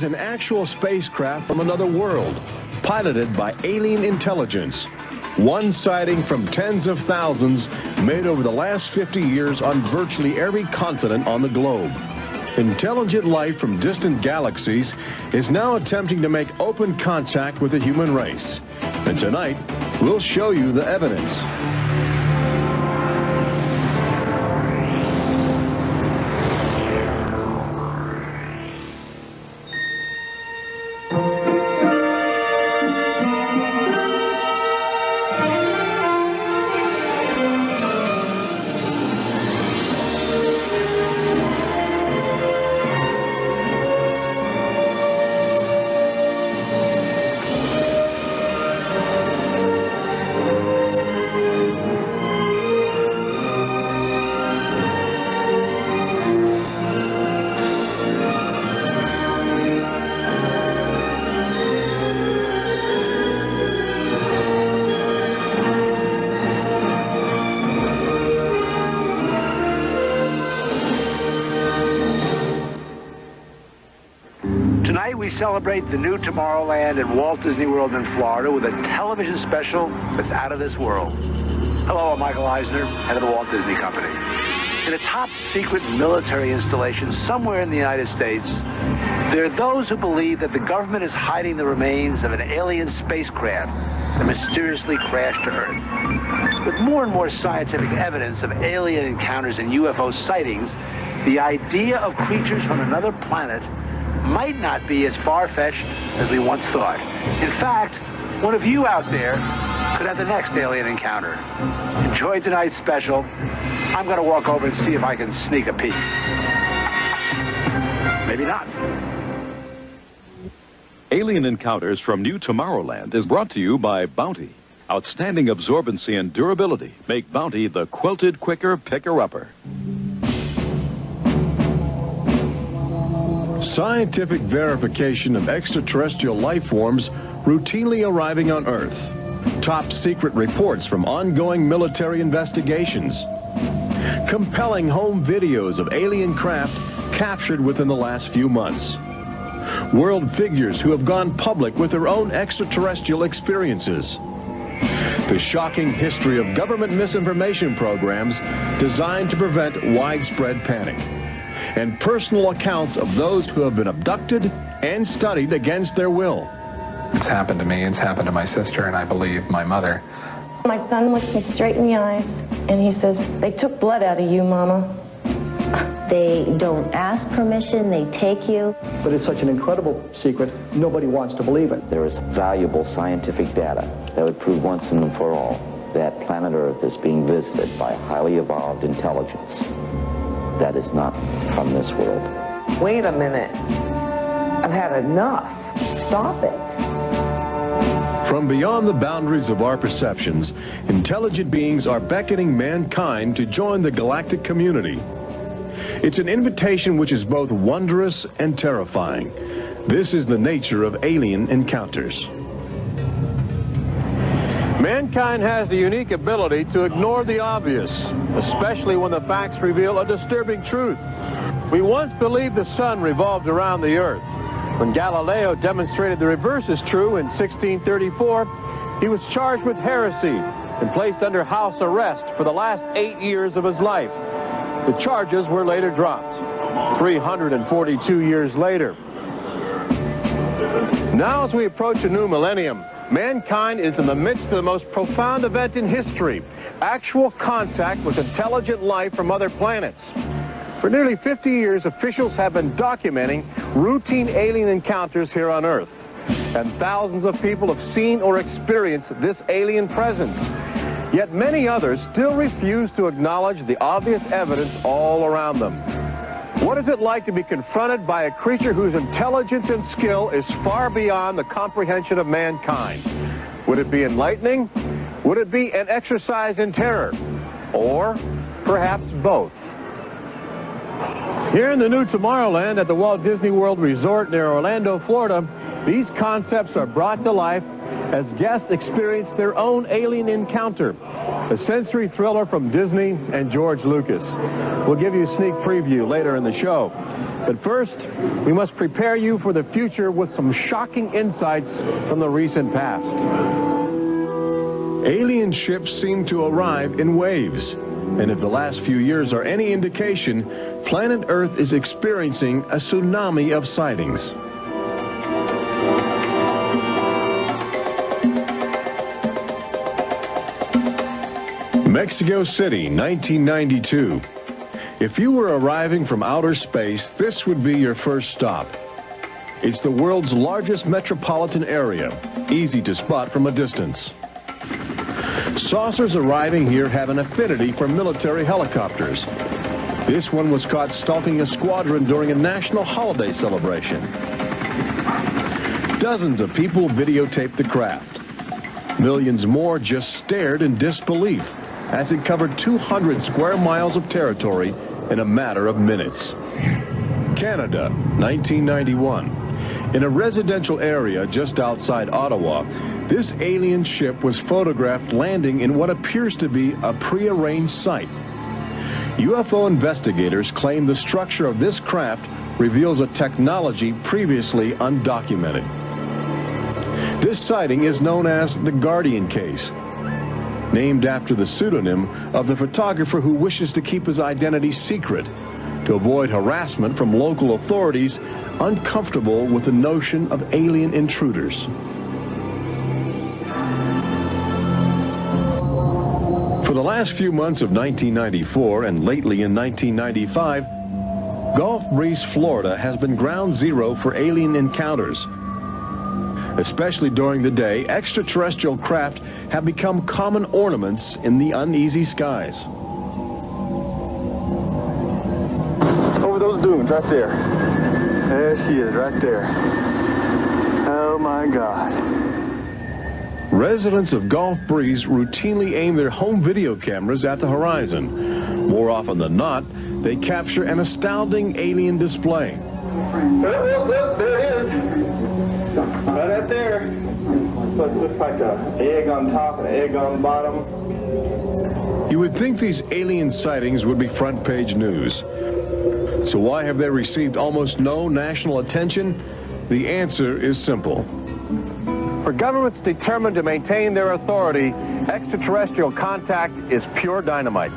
is an actual spacecraft from another world, piloted by alien intelligence. One sighting from tens of thousands made over the last 50 years on virtually every continent on the globe. Intelligent life from distant galaxies is now attempting to make open contact with the human race. And tonight, we'll show you the evidence. Tonight we celebrate the new Tomorrowland at Walt Disney World in Florida with a television special that's out of this world. Hello, I'm Michael Eisner, head of the Walt Disney Company. In a top-secret military installation somewhere in the United States, there are those who believe that the government is hiding the remains of an alien spacecraft that mysteriously crashed to Earth. With more and more scientific evidence of alien encounters and UFO sightings, the idea of creatures from another planet might not be as far-fetched as we once thought. In fact, one of you out there could have the next alien encounter. Enjoy tonight's special. I'm going to walk over and see if I can sneak a peek. Maybe not. Alien Encounters from New Tomorrowland is brought to you by Bounty. Outstanding absorbency and durability make Bounty the quilted quicker picker-upper. Scientific verification of extraterrestrial life forms routinely arriving on Earth. Top secret reports from ongoing military investigations. Compelling home videos of alien craft captured within the last few months. World figures who have gone public with their own extraterrestrial experiences. The shocking history of government misinformation programs designed to prevent widespread panic. And personal accounts of those who have been abducted and studied against their will. It's happened to me, it's happened to my sister, and I believe my mother. My son looks me straight in the eyes, and he says, "They took blood out of you, Mama." They don't ask permission, they take you. But it's such an incredible secret, nobody wants to believe it. There is valuable scientific data that would prove once and for all that planet Earth is being visited by highly evolved intelligence that is not from this world. Wait a minute. I've had enough. Stop it. From beyond the boundaries of our perceptions, intelligent beings are beckoning mankind to join the galactic community. It's an invitation which is both wondrous and terrifying. This is the nature of alien encounters. Mankind has the unique ability to ignore the obvious, especially when the facts reveal a disturbing truth. We once believed the sun revolved around the earth. When Galileo demonstrated the reverse is true in 1634, he was charged with heresy and placed under house arrest for the last 8 years of his life. The charges were later dropped, 342 years later. Now, as we approach a new millennium, mankind is in the midst of the most profound event in history, actual contact with intelligent life from other planets. For nearly 50 years, officials have been documenting routine alien encounters here on Earth. And thousands of people have seen or experienced this alien presence. Yet many others still refuse to acknowledge the obvious evidence all around them. What is it like to be confronted by a creature whose intelligence and skill is far beyond the comprehension of mankind? Would it be enlightening? Would it be an exercise in terror? Or perhaps both? Here in the new Tomorrowland at the Walt Disney World Resort near Orlando, Florida, these concepts are brought to life as guests experience their own alien encounter, a sensory thriller from Disney and George Lucas. We'll give you a sneak preview later in the show. But first, we must prepare you for the future with some shocking insights from the recent past. Alien ships seem to arrive in waves. And if the last few years are any indication, planet Earth is experiencing a tsunami of sightings. Mexico City, 1992. If you were arriving from outer space, this would be your first stop. It's the world's largest metropolitan area, easy to spot from a distance. Saucers arriving here have an affinity for military helicopters. This one was caught stalking a squadron during a national holiday celebration. Dozens of people videotaped the craft. Millions more just stared in disbelief as it covered 200 square miles of territory in a matter of minutes. Canada, 1991. In a residential area just outside Ottawa, this alien ship was photographed landing in what appears to be a prearranged site. UFO investigators claim the structure of this craft reveals a technology previously undocumented. This sighting is known as the Guardian case, named after the pseudonym of the photographer who wishes to keep his identity secret to avoid harassment from local authorities uncomfortable with the notion of alien intruders. For the last few months of 1994 and lately in 1995, Gulf Breeze, Florida has been ground zero for alien encounters. Especially during the day, extraterrestrial craft have become common ornaments in the uneasy skies. Over those dunes right there. There she is right there. Oh my God. Residents of Gulf Breeze routinely aim their home video cameras at the horizon. More often than not, they capture an astounding alien display. Look, there it is. Right up there. So it looks like an egg on top and an egg on the bottom. You would think these alien sightings would be front page news. So why have they received almost no national attention? The answer is simple. For governments determined to maintain their authority, extraterrestrial contact is pure dynamite.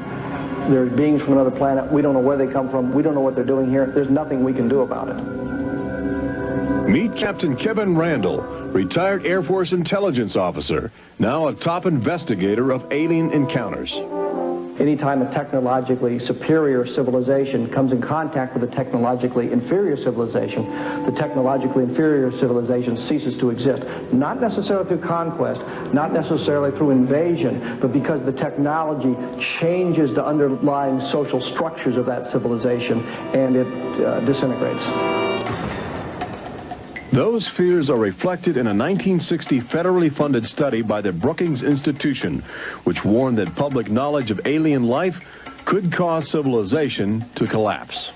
They're beings from another planet. We don't know where they come from. We don't know what they're doing here. There's nothing we can do about it. Meet Captain Kevin Randall, retired Air Force intelligence officer, now a top investigator of alien encounters. Anytime a technologically superior civilization comes in contact with a technologically inferior civilization, the technologically inferior civilization ceases to exist. Not necessarily through conquest, not necessarily through invasion, but because the technology changes the underlying social structures of that civilization and it disintegrates. Those fears are reflected in a 1960 federally funded study by the Brookings Institution, which warned that public knowledge of alien life could cause civilization to collapse.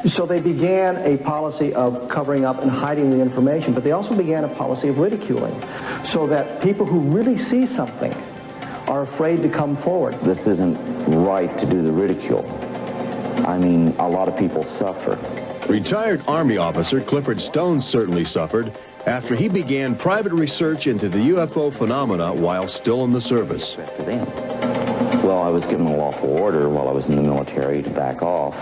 So they began a policy of covering up and hiding the information, but they also began a policy of ridiculing, so that people who really see something are afraid to come forward. This isn't right to do the ridicule. I mean, a lot of people suffer. Retired Army officer Clifford Stone certainly suffered after he began private research into the UFO phenomena while still in the service. Well, I was given a lawful order while I was in the military to back off.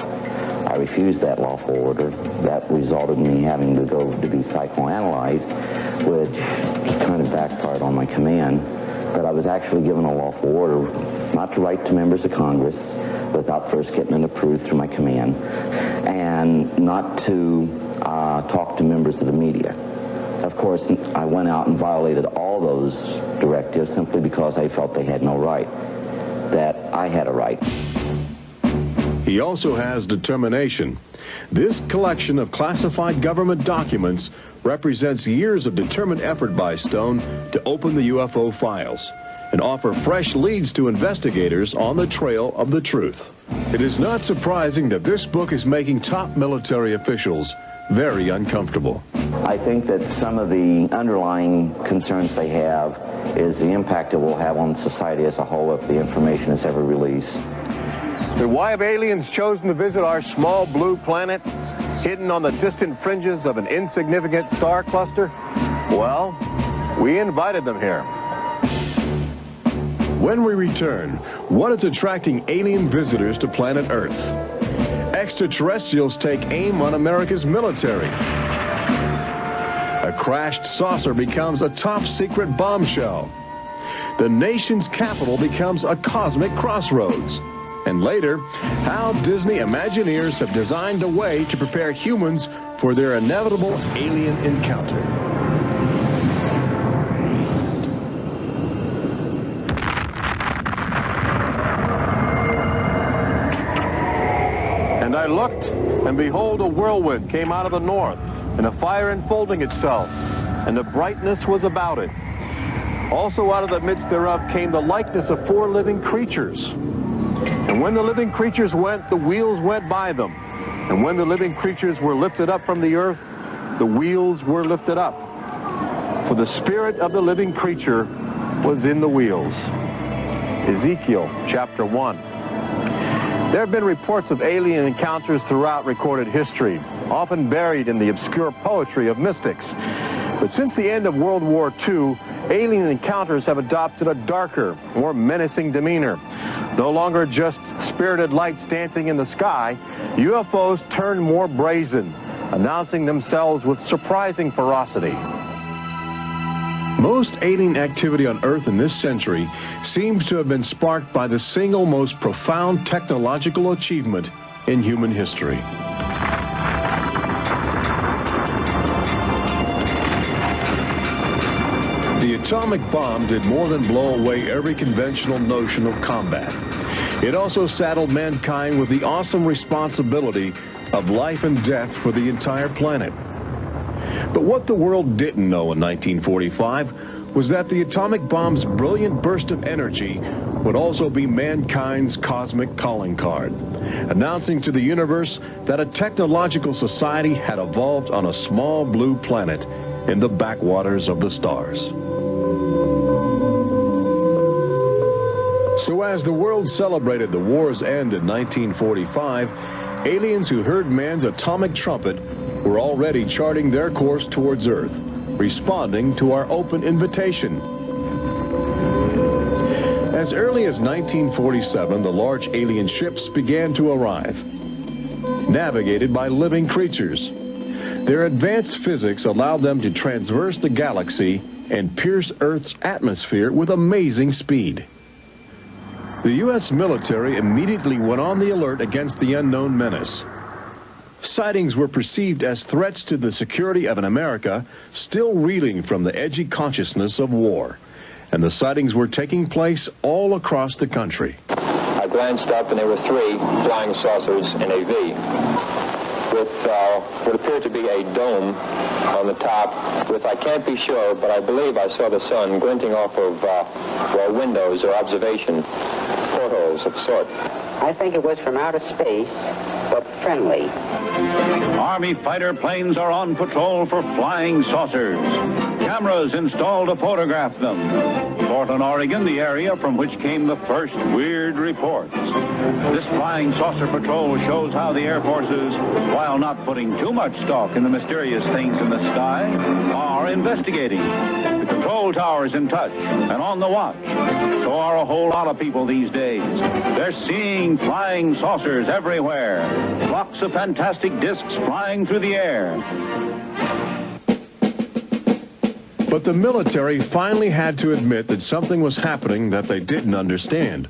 I refused that lawful order. That resulted in me having to go to be psychoanalyzed, which kind of backfired on my command. But I was actually given a lawful order not to write to members of Congress without first getting it approved through my command, and not to talk to members of the media. Of course, I went out and violated all those directives simply because I felt they had no right, that I had a right. He also has determination. This collection of classified government documents represents years of determined effort by Stone to open the UFO files and offer fresh leads to investigators on the trail of the truth. It is not surprising that this book is making top military officials very uncomfortable. I think that some of the underlying concerns they have is the impact it will have on society as a whole if the information is ever released. But why have aliens chosen to visit our small blue planet? hidden on the distant fringes of an insignificant star cluster? Well, we invited them here. When we return, what is attracting alien visitors to planet Earth? Extraterrestrials take aim on America's military. A crashed saucer becomes a top-secret bombshell. The nation's capital becomes a cosmic crossroads. And later, how Disney Imagineers have designed a way to prepare humans for their inevitable alien encounter. And I looked, and behold, a whirlwind came out of the north, and a fire enfolding itself, and the brightness was about it. Also out of the midst thereof came the likeness of 4 living creatures. And when the living creatures went, the wheels went by them. And when the living creatures were lifted up from the earth, the wheels were lifted up. For the spirit of the living creature was in the wheels. Ezekiel chapter 1. There have been reports of alien encounters throughout recorded history, often buried in the obscure poetry of mystics. But since the end of World War II, alien encounters have adopted a darker, more menacing demeanor. No longer just spirited lights dancing in the sky, UFOs turn more brazen, announcing themselves with surprising ferocity. Most alien activity on Earth in this century seems to have been sparked by the single most profound technological achievement in human history. The atomic bomb did more than blow away every conventional notion of combat. It also saddled mankind with the awesome responsibility of life and death for the entire planet. But what the world didn't know in 1945 was that the atomic bomb's brilliant burst of energy would also be mankind's cosmic calling card, announcing to the universe that a technological society had evolved on a small blue planet in the backwaters of the stars. So as the world celebrated the war's end in 1945, aliens who heard man's atomic trumpet were already charting their course towards Earth, responding to our open invitation. As early as 1947, the large alien ships began to arrive, navigated by living creatures. Their advanced physics allowed them to traverse the galaxy and pierce Earth's atmosphere with amazing speed. The U.S. military immediately went on the alert against the unknown menace. Sightings were perceived as threats to the security of an America still reeling from the edgy consciousness of war. And the sightings were taking place all across the country. I glanced up and there were 3 flying saucers in a V with what appeared to be a dome on the top with, I can't be sure, but I believe I saw the sun glinting off of windows or observation portholes of sort. I think it was from outer space, but friendly. Army fighter planes are on patrol for flying saucers. Cameras installed to photograph them. Portland, Oregon, the area from which came the first weird reports. This flying saucer patrol shows how the Air Forces, while not putting too much stock in the mysterious things in the sky, are investigating. The control tower's in touch and on the watch. So are a whole lot of people these days. They're seeing flying saucers everywhere. Flocks of fantastic discs flying through the air. But the military finally had to admit that something was happening that they didn't understand,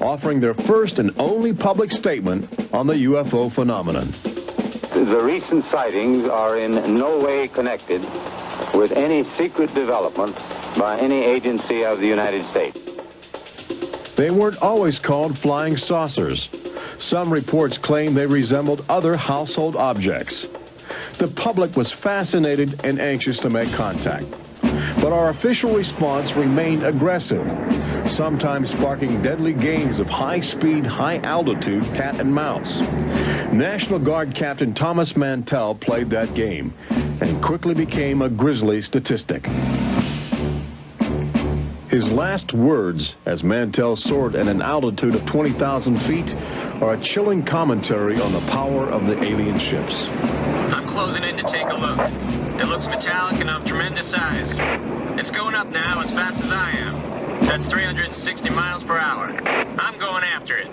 offering their first and only public statement on the UFO phenomenon. The recent sightings are in no way connected with any secret development by any agency of the United States. They weren't always called flying saucers. Some reports claim they resembled other household objects. The public was fascinated and anxious to make contact. But our official response remained aggressive, sometimes sparking deadly games of high-speed, high-altitude cat and mouse. National Guard Captain Thomas Mantell played that game and quickly became a grisly statistic. His last words, as Mantell soared at an altitude of 20,000 feet, are a chilling commentary on the power of the alien ships. I'm closing in to take a look. It looks metallic and of tremendous size. It's going up now as fast as I am. That's 360 miles per hour. I'm going after it.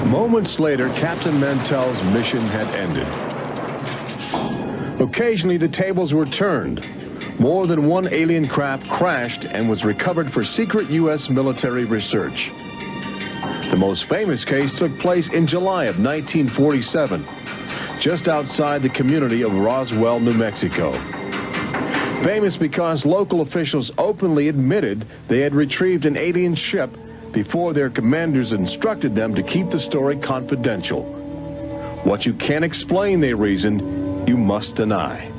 Moments later, Captain Mantell's mission had ended. Occasionally, the tables were turned. More than one alien craft crashed and was recovered for secret U.S. military research. The most famous case took place in July of 1947, just outside the community of Roswell, New Mexico. Famous because local officials openly admitted they had retrieved an alien ship before their commanders instructed them to keep the story confidential. What you can't explain, they reasoned, you must deny.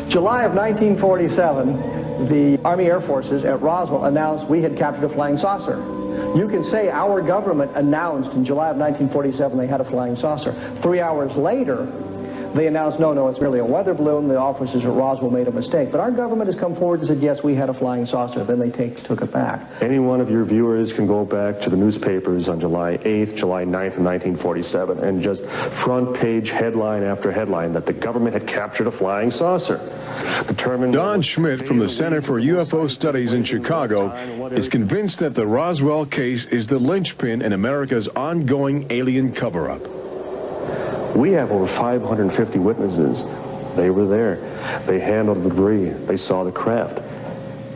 July of 1947, the Army Air Forces at Roswell announced we had captured a flying saucer. You can say our government announced in July of 1947 they had a flying saucer. 3 hours later, they announced, no, it's merely a weather balloon. The officers at Roswell made a mistake. But our government has come forward and said, yes, we had a flying saucer. Then they took it back. Any one of your viewers can go back to the newspapers on July 8th, July 9th of 1947, and just front page headline after headline that the government had captured a flying saucer. Don Schmidt from the Center for UFO Studies in Chicago is convinced that the Roswell case is the linchpin in America's ongoing alien cover-up. We have over 550 witnesses. They were there. They handled the debris. They saw the craft.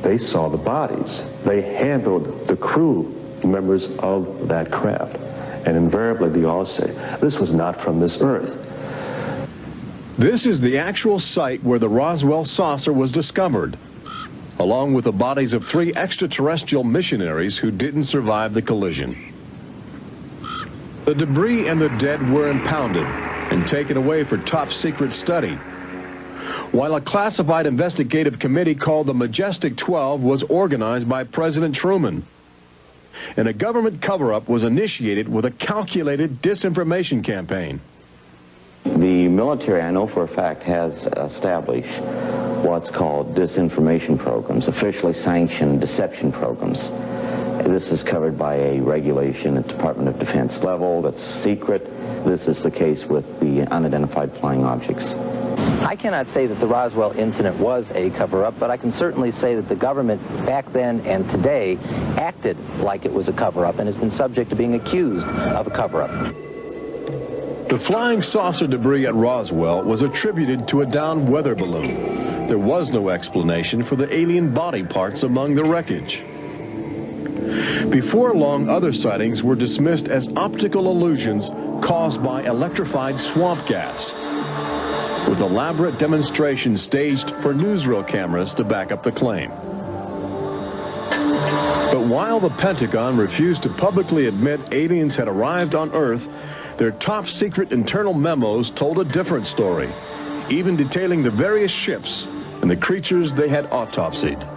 They saw the bodies. They handled the crew members of that craft. And invariably, they all say, this was not from this earth. This is the actual site where the Roswell saucer was discovered, along with the bodies of 3 extraterrestrial missionaries who didn't survive the collision. The debris and the dead were impounded and taken away for top-secret study, while a classified investigative committee called the Majestic 12 was organized by President Truman. And a government cover-up was initiated with a calculated disinformation campaign. The military, I know for a fact, has established what's called disinformation programs, officially sanctioned deception programs. This is covered by a regulation at Department of Defense level that's secret. This is the case with the unidentified flying objects. I cannot say that the Roswell incident was a cover-up, but I can certainly say that the government back then and today acted like it was a cover-up and has been subject to being accused of a cover-up. The flying saucer debris at Roswell was attributed to a downed weather balloon. There was no explanation for the alien body parts among the wreckage. Before long, other sightings were dismissed as optical illusions caused by electrified swamp gas, with elaborate demonstrations staged for newsreel cameras to back up the claim. But while the Pentagon refused to publicly admit aliens had arrived on Earth, their top-secret internal memos told a different story, even detailing the various ships and the creatures they had autopsied.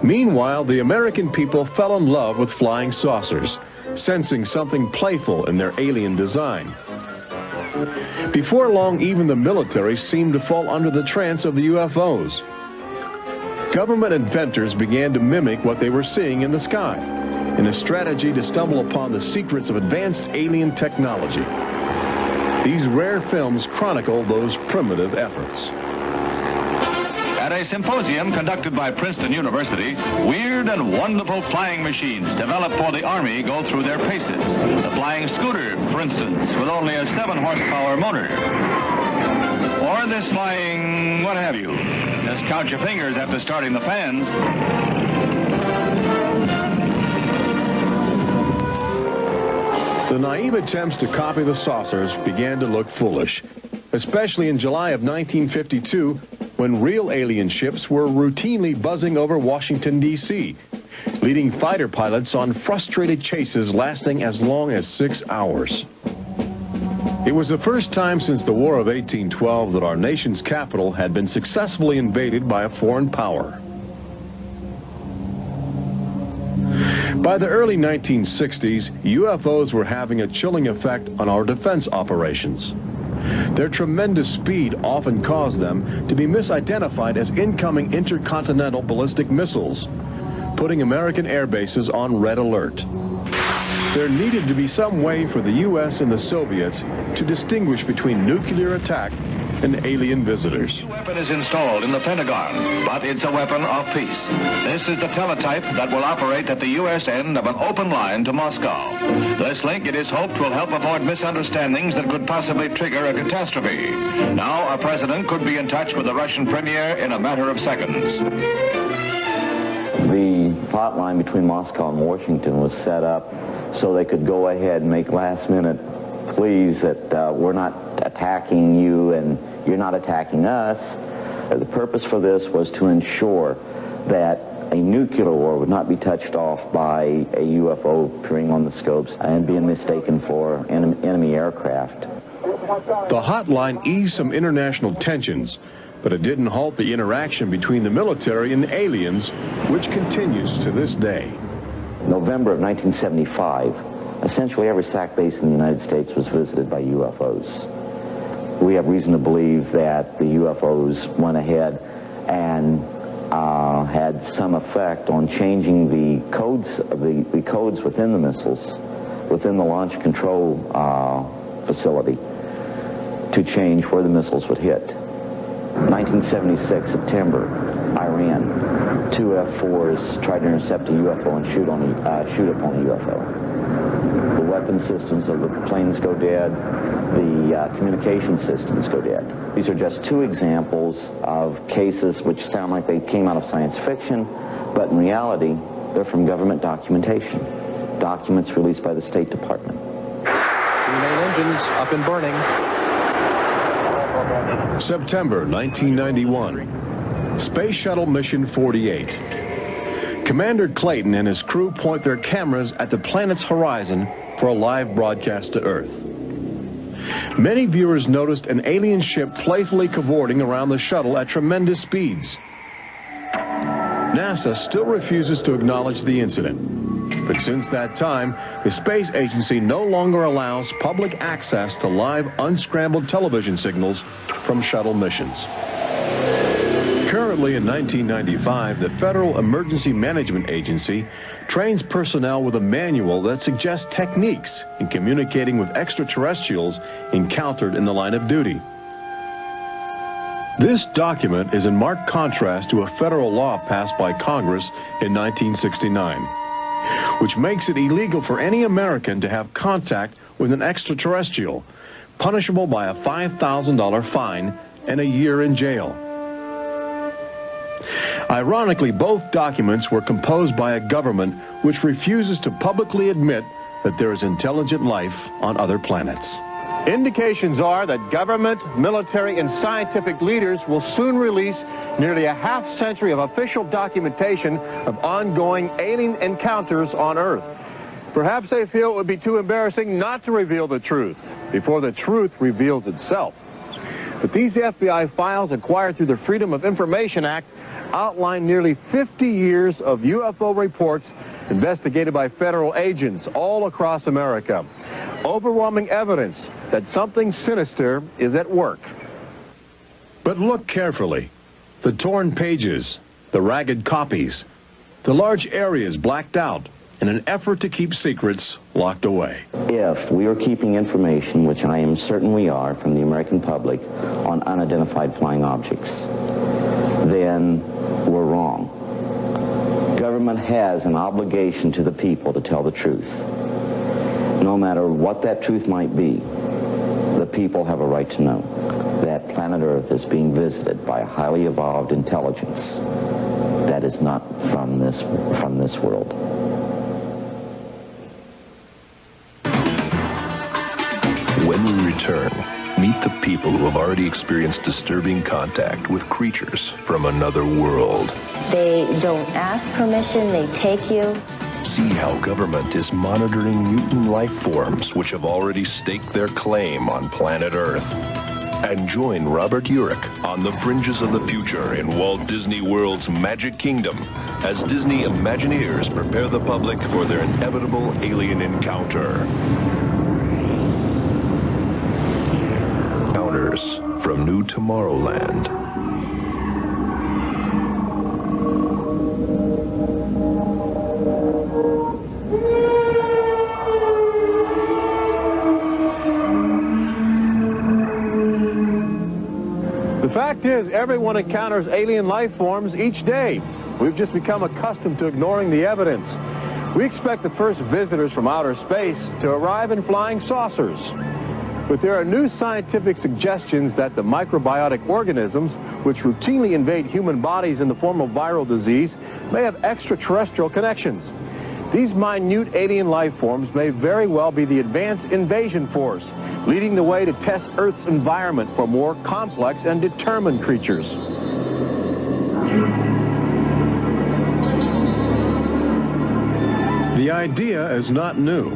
Meanwhile, the American people fell in love with flying saucers, sensing something playful in their alien design. Before long, even the military seemed to fall under the trance of the UFOs. Government inventors began to mimic what they were seeing in the sky, in a strategy to stumble upon the secrets of advanced alien technology. These rare films chronicle those primitive efforts. At a symposium conducted by Princeton University, weird and wonderful flying machines developed for the Army go through their paces. The flying scooter, for instance, with only a 7-horsepower motor. Or this flying what have you. Just count your fingers after starting the fans. The naive attempts to copy the saucers began to look foolish, especially in July of 1952, when real alien ships were routinely buzzing over Washington, D.C., leading fighter pilots on frustrated chases lasting as long as 6 hours. It was the first time since the War of 1812 that our nation's capital had been successfully invaded by a foreign power. By the early 1960s, UFOs were having a chilling effect on our defense operations. Their tremendous speed often caused them to be misidentified as incoming intercontinental ballistic missiles, putting American air bases on red alert. There needed to be some way for the U.S. and the Soviets to distinguish between nuclear attack and alien visitors. The weapon is installed in the Pentagon, but it's a weapon of peace. This is the teletype that will operate at the U.S. end of an open line to Moscow. This link, it is hoped, will help avoid misunderstandings that could possibly trigger a catastrophe. Now, a president could be in touch with the Russian premier in a matter of seconds. The hotline between Moscow and Washington was set up so they could go ahead and make last-minute pleas that we're not attacking you and you're not attacking us. The purpose for this was to ensure that a nuclear war would not be touched off by a UFO appearing on the scopes and being mistaken for enemy aircraft. The hotline eased some international tensions, but it didn't halt the interaction between the military and aliens, which continues to this day. November of 1975, essentially every SAC base in the United States was visited by UFOs. We have reason to believe that the UFOs went ahead and had some effect on changing the codes within the missiles, within the launch control facility, to change where the missiles would hit. 1976, September, Iran, 2 F-4s tried to intercept a UFO and shoot upon a UFO. The weapon systems of the planes go dead. The communication systems go dead. These are just two examples of cases which sound like they came out of science fiction, but in reality, they're from government documentation. Documents released by the State Department. Three main engines up and burning. September 1991. Space Shuttle Mission 48. Commander Clayton and his crew point their cameras at the planet's horizon for a live broadcast to Earth. Many viewers noticed an alien ship playfully cavorting around the shuttle at tremendous speeds. NASA still refuses to acknowledge the incident. But since that time, the space agency no longer allows public access to live unscrambled television signals from shuttle missions. Currently in 1995, the Federal Emergency Management Agency trains personnel with a manual that suggests techniques in communicating with extraterrestrials encountered in the line of duty. This document is in marked contrast to a federal law passed by Congress in 1969, which makes it illegal for any American to have contact with an extraterrestrial, punishable by a $5,000 fine and a year in jail. Ironically, both documents were composed by a government which refuses to publicly admit that there is intelligent life on other planets. Indications are that government, military, and scientific leaders will soon release nearly a half-century of official documentation of ongoing alien encounters on Earth. Perhaps they feel it would be too embarrassing not to reveal the truth before the truth reveals itself. But these FBI files acquired through the Freedom of Information Act outline nearly 50 years of UFO reports investigated by federal agents all across America. Overwhelming evidence that something sinister is at work. But look carefully. The torn pages, the ragged copies, the large areas blacked out in an effort to keep secrets locked away. If we are keeping information, which I am certain we are, from the American public on unidentified flying objects, then we're wrong. Government has an obligation to the people to tell the truth. No matter what that truth might be, the people have a right to know that planet Earth is being visited by a highly evolved intelligence that is not from this world. When we return, meet the people who have already experienced disturbing contact with creatures from another world. They don't ask permission, they take you. See how government is monitoring mutant life forms which have already staked their claim on planet Earth. And join Robert Urich on the fringes of the future in Walt Disney World's Magic Kingdom as Disney Imagineers prepare the public for their inevitable alien encounter. Encounters from New Tomorrowland. fact is, everyone encounters alien life forms each day. We've just become accustomed to ignoring the evidence. We expect the first visitors from outer space to arrive in flying saucers. But there are new scientific suggestions that the microbiotic organisms, which routinely invade human bodies in the form of viral disease, may have extraterrestrial connections. These minute alien life forms may very well be the advanced invasion force, leading the way to test Earth's environment for more complex and determined creatures. The idea is not new.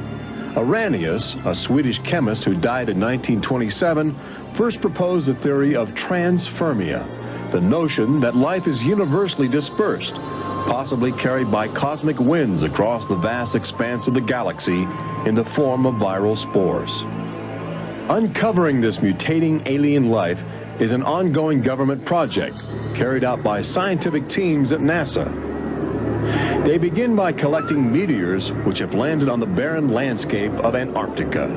Arrhenius, a Swedish chemist who died in 1927, first proposed the theory of transfermia, the notion that life is universally dispersed, possibly carried by cosmic winds across the vast expanse of the galaxy in the form of viral spores. Uncovering this mutating alien life is an ongoing government project carried out by scientific teams at NASA. They begin by collecting meteors which have landed on the barren landscape of Antarctica.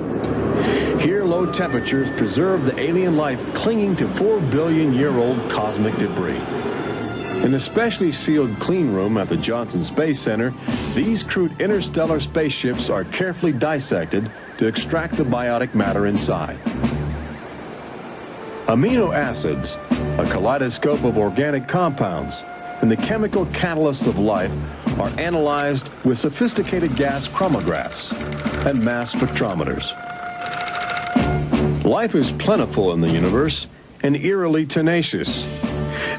Here, low temperatures preserve the alien life clinging to 4-billion-year-old cosmic debris. In a specially sealed clean room at the Johnson Space Center, these crude interstellar spaceships are carefully dissected to extract the biotic matter inside. Amino acids, a kaleidoscope of organic compounds, and the chemical catalysts of life are analyzed with sophisticated gas chromatographs and mass spectrometers. Life is plentiful in the universe and eerily tenacious.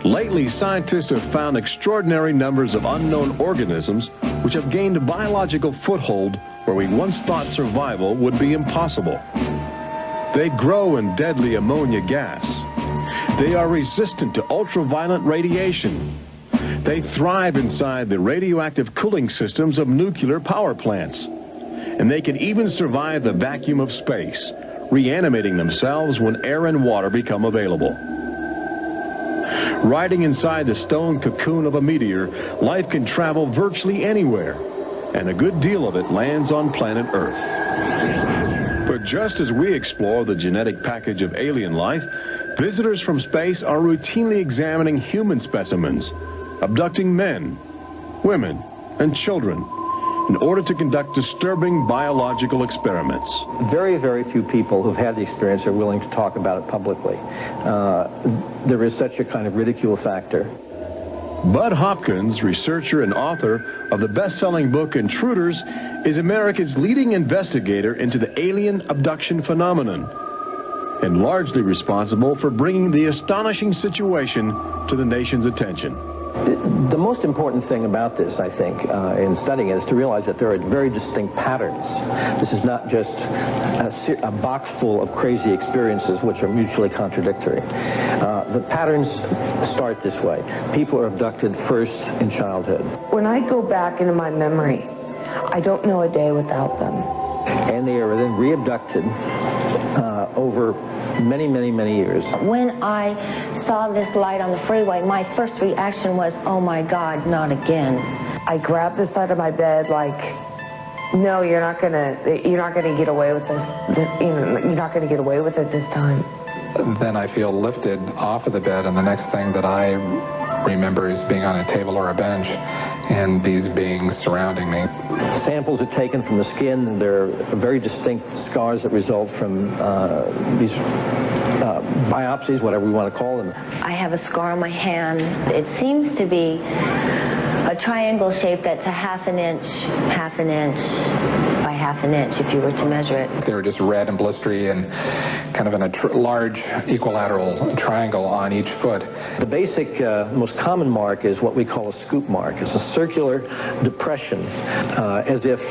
Lately, scientists have found extraordinary numbers of unknown organisms which have gained a biological foothold where we once thought survival would be impossible. They grow in deadly ammonia gas. They are resistant to ultraviolet radiation. They thrive inside the radioactive cooling systems of nuclear power plants. And they can even survive the vacuum of space, reanimating themselves when air and water become available. Riding inside the stone cocoon of a meteor, life can travel virtually anywhere, and a good deal of it lands on planet Earth. But just as we explore the genetic package of alien life, visitors from space are routinely examining human specimens, abducting men, women, and children in order to conduct disturbing biological experiments. Very, very few people who've had the experience are willing to talk about it publicly. There is such a kind of ridicule factor. Bud Hopkins, researcher and author of the best-selling book Intruders, is America's leading investigator into the alien abduction phenomenon, and largely responsible for bringing the astonishing situation to the nation's attention. The most important thing about this, I think, in studying it, is to realize that there are very distinct patterns. This is not just a box full of crazy experiences which are mutually contradictory. The patterns start this way. People are abducted first in childhood. When I go back into my memory, I don't know a day without them. And they are then re-abducted over many, many, many years. When I saw this light on the freeway, my first reaction was, oh my God, not again. I grabbed the side of my bed like, no, you're not gonna get away with this. You're not gonna get away with it this time. Then I feel lifted off of the bed, and the next thing that I remember is being on a table or a bench and these beings surrounding me. Samples are taken from the skin, and there are very distinct scars that result from these biopsies, whatever we want to call them. I have a scar on my hand. It seems to be a triangle shape that's a half an inch by half an inch if you were to measure it. They were just red and blistery and kind of in a large equilateral triangle on each foot. The basic, most common mark is what we call a scoop mark. It's a circular depression, as if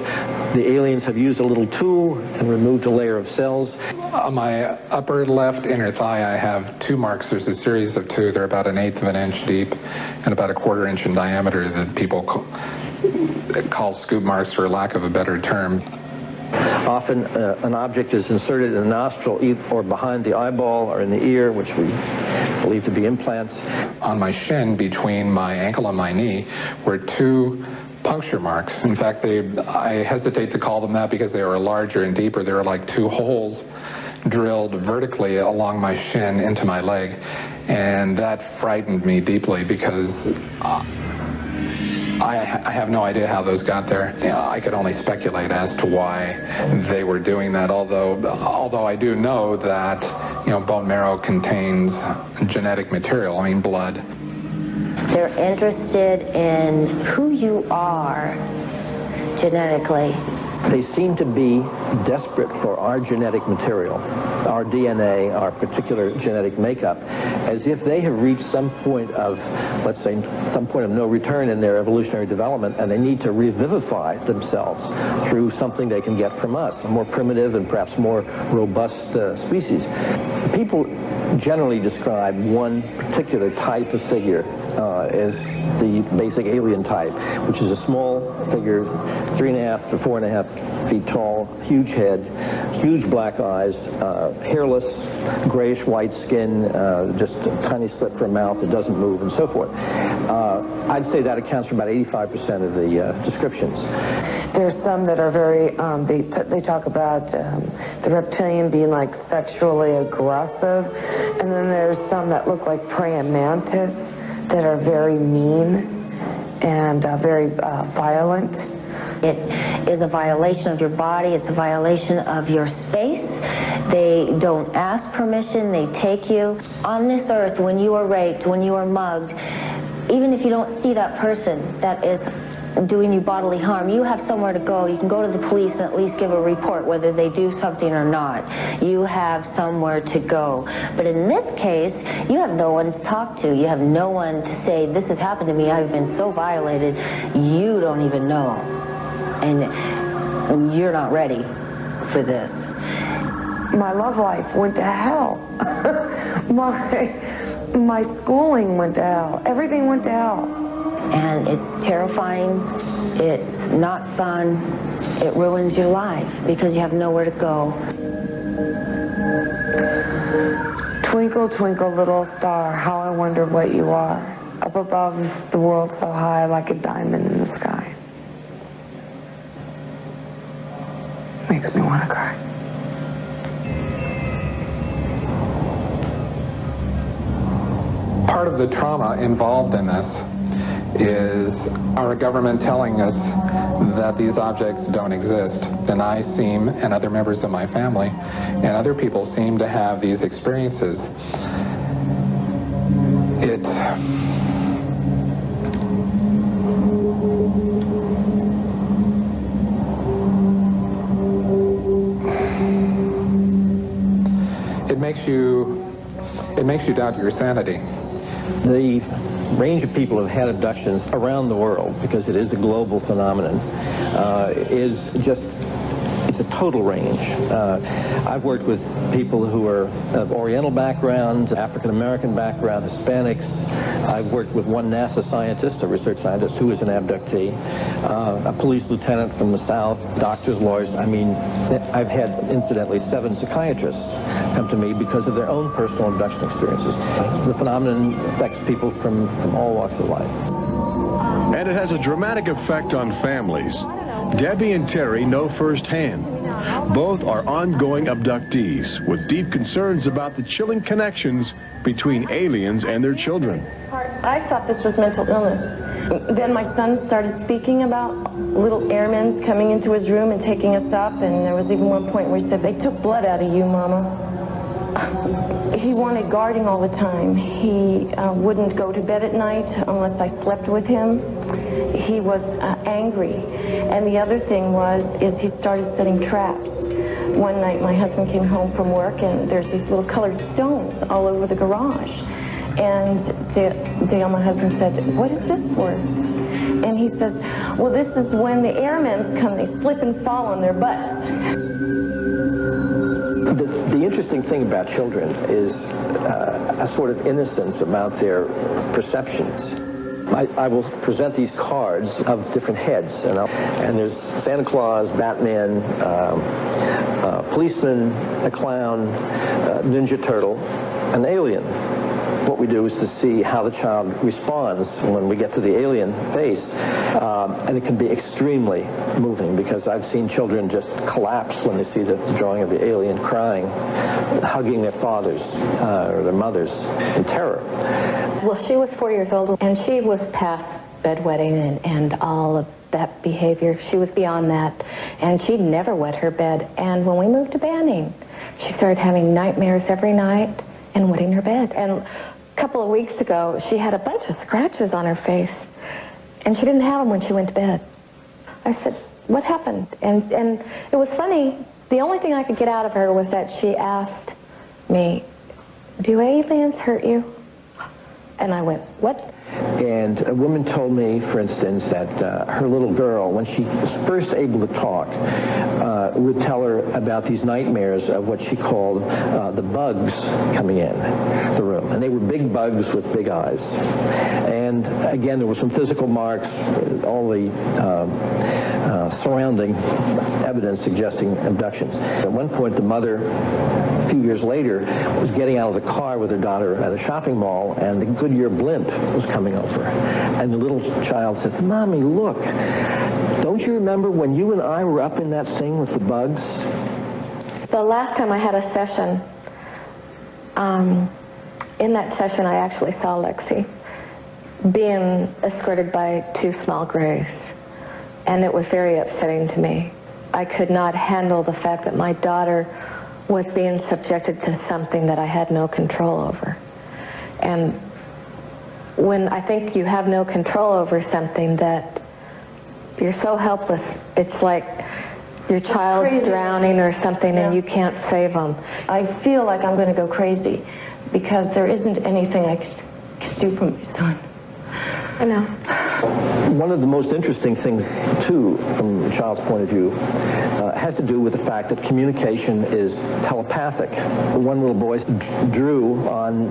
the aliens have used a little tool and removed a layer of cells. On my upper left inner thigh, I have two marks. There's a series of two. They're about 1/8 of an inch deep and about 1/4 inch in diameter that people call scoop marks, for lack of a better term. Often an object is inserted in the nostril or behind the eyeball or in the ear, which we believe to be implants. On my shin, between my ankle and my knee, were two puncture marks. In fact, I hesitate to call them that because they were larger and deeper. They were like two holes drilled vertically along my shin into my leg. And that frightened me deeply because I have no idea how those got there. I could only speculate as to why they were doing that, although I do know that, bone marrow contains genetic material, blood. They're interested in who you are genetically. They seem to be desperate for our genetic material, our DNA, our particular genetic makeup, as if they have reached some point of, let's say, some point of no return in their evolutionary development, and they need to revivify themselves through something they can get from us, a more primitive and perhaps more robust species. People generally describe one particular type of figure as the basic alien type, which is a small figure, 3.5 to 4.5 feet tall, huge head, huge black eyes, hairless, grayish-white skin, just a tiny slit for a mouth that doesn't move, and so forth. I'd say that accounts for about 85% of the descriptions. There's some that are very, they talk about the reptilian being like sexually aggressive, and then there's some that look like praying mantis that are very mean and very violent. It is a violation of your body. It's a violation of your space. They don't ask permission. They take you. On this earth, when you are raped, when you are mugged, even if you don't see that person that is doing you bodily harm, you have somewhere to go. You can go to the police and at least give a report whether they do something or not. You have somewhere to go. But in this case, you have no one to talk to. You have no one to say, this has happened to me. I've been so violated. You don't even know. And you're not ready for this. My love life went to hell. My schooling went to hell. Everything went to hell. And it's terrifying, it's not fun, it ruins your life because you have nowhere to go. Twinkle, twinkle, little star, how I wonder what you are. Up above the world so high like a diamond in the sky. Makes me want to cry. Part of the trauma involved in this is our government telling us that these objects don't exist. And I seem, and other members of my family, and other people seem to have these experiences. It makes you doubt your sanity. The range of people who have had abductions around the world, because it is a global phenomenon, it's a total range. I've worked with people who are of Oriental background, African-American background, Hispanics. I've worked with one NASA scientist, a research scientist, who is an abductee, a police lieutenant from the South, doctors, lawyers. I've had, incidentally, 7 psychiatrists come to me because of their own personal abduction experiences. The phenomenon affects people from all walks of life. And it has a dramatic effect on families. Debbie and Terry know firsthand. Both are ongoing abductees with deep concerns about the chilling connections between aliens and their children. I thought this was mental illness. Then my son started speaking about little airmen coming into his room and taking us up, and there was even one point where he said, "They took blood out of you, Mama." He wanted guarding all the time. He wouldn't go to bed at night unless I slept with him. He was angry. And the other thing is he started setting traps. One night my husband came home from work and there's these little colored stones all over the garage. And Dale, my husband, said, "What is this for?" And he says, "Well, this is when the airmen come, they slip and fall on their butts." The interesting thing about children is a sort of innocence about their perceptions. I will present these cards of different heads, and there's Santa Claus, Batman, policeman, a clown, Ninja Turtle, an alien. what we do is to see how the child responds when we get to the alien face. And it can be extremely moving, because I've seen children just collapse when they see the drawing of the alien, crying, hugging their fathers or their mothers in terror. Well, she was 4 years old, and she was past bedwetting and all of that behavior. She was beyond that, and she'd never wet her bed. And when we moved to Banning, she started having nightmares every night and wetting her bed. And a couple of weeks ago, she had a bunch of scratches on her face, and she didn't have them when she went to bed. I said, what happened? And it was funny. The only thing I could get out of her was that she asked me, do aliens hurt you? And I went, what? And a woman told me, for instance, that her little girl, when she was first able to talk, would tell her about these nightmares of what she called the bugs coming in the room. And they were big bugs with big eyes. And again, there were some physical marks, all the surrounding evidence suggesting abductions. At one point, the mother, a few years later, was getting out of the car with her daughter at a shopping mall, and the Goodyear blimp was coming over. And the little child said, Mommy, look, don't you remember when you and I were up in that thing with the bugs? The last time I had a session, in that session I actually saw Lexi being escorted by two small grays. And it was very upsetting to me. I could not handle the fact that my daughter was being subjected to something that I had no control over. And when I think you have no control over something, that you're so helpless, it's like your child's drowning or something, and you can't save them. I feel like I'm going to go crazy because there isn't anything I could do for my son. I know. One of the most interesting things, too, from a child's point of view, has to do with the fact that communication is telepathic. One little boy drew on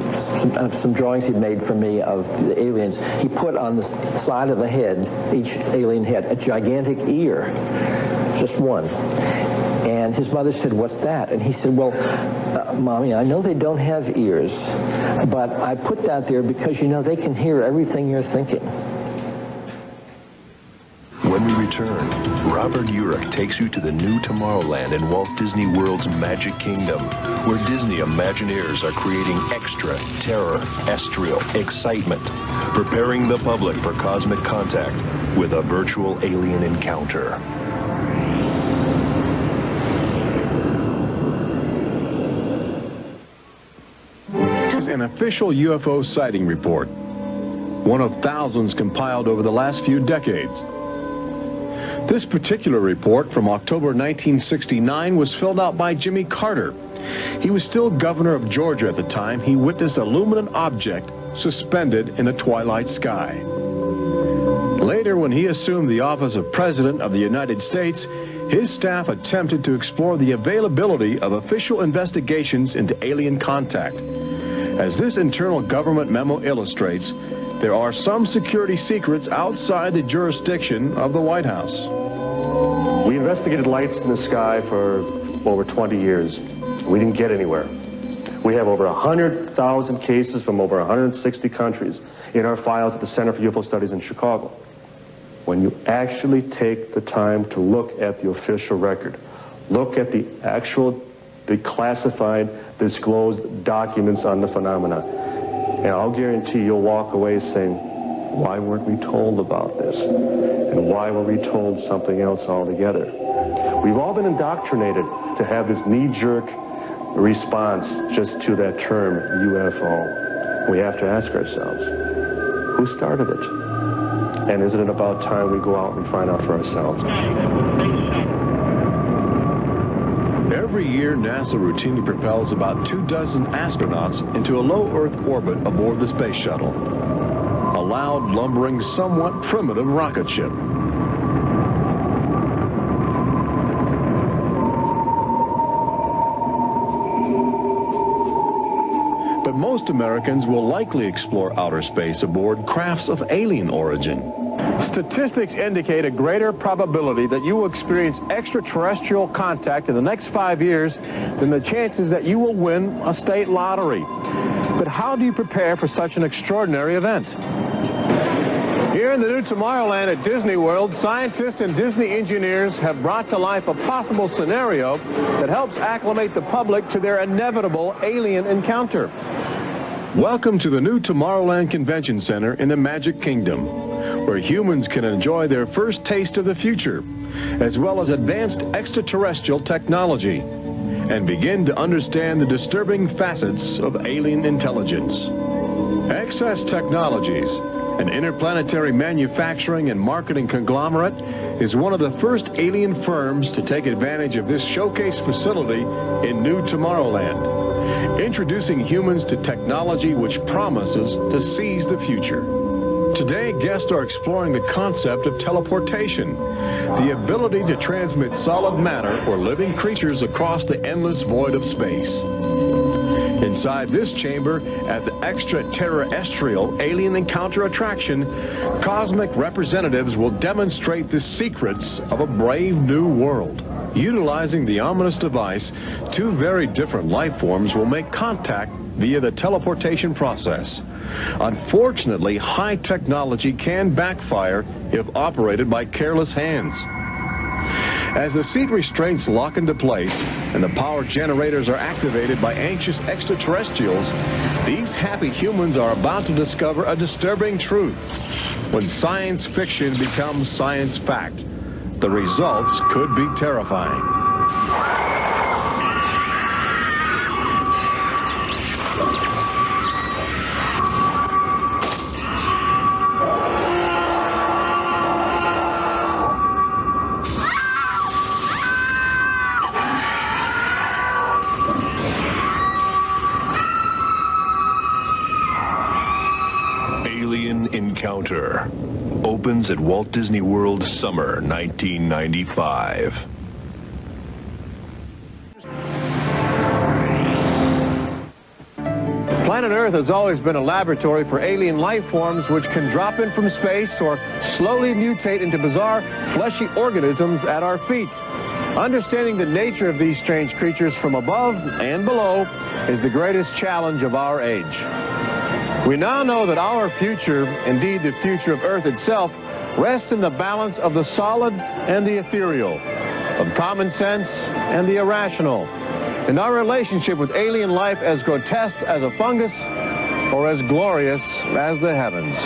some drawings he'd made for me of the aliens. He put on the side of the head, each alien head, a gigantic ear, just one. And his mother said, what's that? And he said, well, Mommy, I know they don't have ears, but I put that there because, you know, they can hear everything you're thinking. When we return, Robert Urich takes you to the new Tomorrowland in Walt Disney World's Magic Kingdom, where Disney Imagineers are creating extraterrestrial excitement, preparing the public for cosmic contact with a virtual alien encounter. An official UFO sighting report, one of thousands compiled over the last few decades. This particular report from October 1969 was filled out by Jimmy Carter. He was still governor of Georgia at the time. He witnessed a luminant object suspended in a twilight sky. Later, when he assumed the office of President of the United States, his staff attempted to explore the availability of official investigations into alien contact. As this internal government memo illustrates, there are some security secrets outside the jurisdiction of the White House. We investigated lights in the sky for over 20 years. We didn't get anywhere. We have over 100,000 cases from over 160 countries in our files at the Center for UFO Studies in Chicago. When you actually take the time to look at the official record, look at the classified, disclosed documents on the phenomena, and I'll guarantee you'll walk away saying, why weren't we told about this? And why were we told something else altogether? We've all been indoctrinated to have this knee-jerk response just to that term, UFO. We have to ask ourselves, who started it? And isn't it about time we go out and find out for ourselves? Every year, NASA routinely propels about 24 astronauts into a low Earth orbit aboard the space shuttle, a loud, lumbering, somewhat primitive rocket ship. But most Americans will likely explore outer space aboard crafts of alien origin. Statistics indicate a greater probability that you will experience extraterrestrial contact in the next 5 years than the chances that you will win a state lottery. But how do you prepare for such an extraordinary event? Here in the new Tomorrowland at Disney World, scientists and Disney engineers have brought to life a possible scenario that helps acclimate the public to their inevitable alien encounter. Welcome to the new Tomorrowland Convention Center in the Magic Kingdom, where humans can enjoy their first taste of the future, as well as advanced extraterrestrial technology, and begin to understand the disturbing facets of alien intelligence. Access Technologies, an interplanetary manufacturing and marketing conglomerate, is one of the first alien firms to take advantage of this showcase facility in New Tomorrowland, introducing humans to technology which promises to seize the future. Today, guests are exploring the concept of teleportation, the ability to transmit solid matter or living creatures across the endless void of space. Inside this chamber, at the extraterrestrial alien encounter attraction, cosmic representatives will demonstrate the secrets of a brave new world. Utilizing the ominous device, two very different life forms will make contact via the teleportation process. Unfortunately, high technology can backfire if operated by careless hands. As the seat restraints lock into place and the power generators are activated by anxious extraterrestrials, these happy humans are about to discover a disturbing truth. When science fiction becomes science fact, the results could be terrifying. Encounter opens at Walt Disney World summer 1995. Planet Earth has always been a laboratory for alien life forms which can drop in from space or slowly mutate into bizarre, fleshy organisms at our feet. Understanding the nature of these strange creatures from above and below is the greatest challenge of our age. We now know that our future, indeed the future of Earth itself, rests in the balance of the solid and the ethereal, of common sense and the irrational, in our relationship with alien life as grotesque as a fungus or as glorious as the heavens.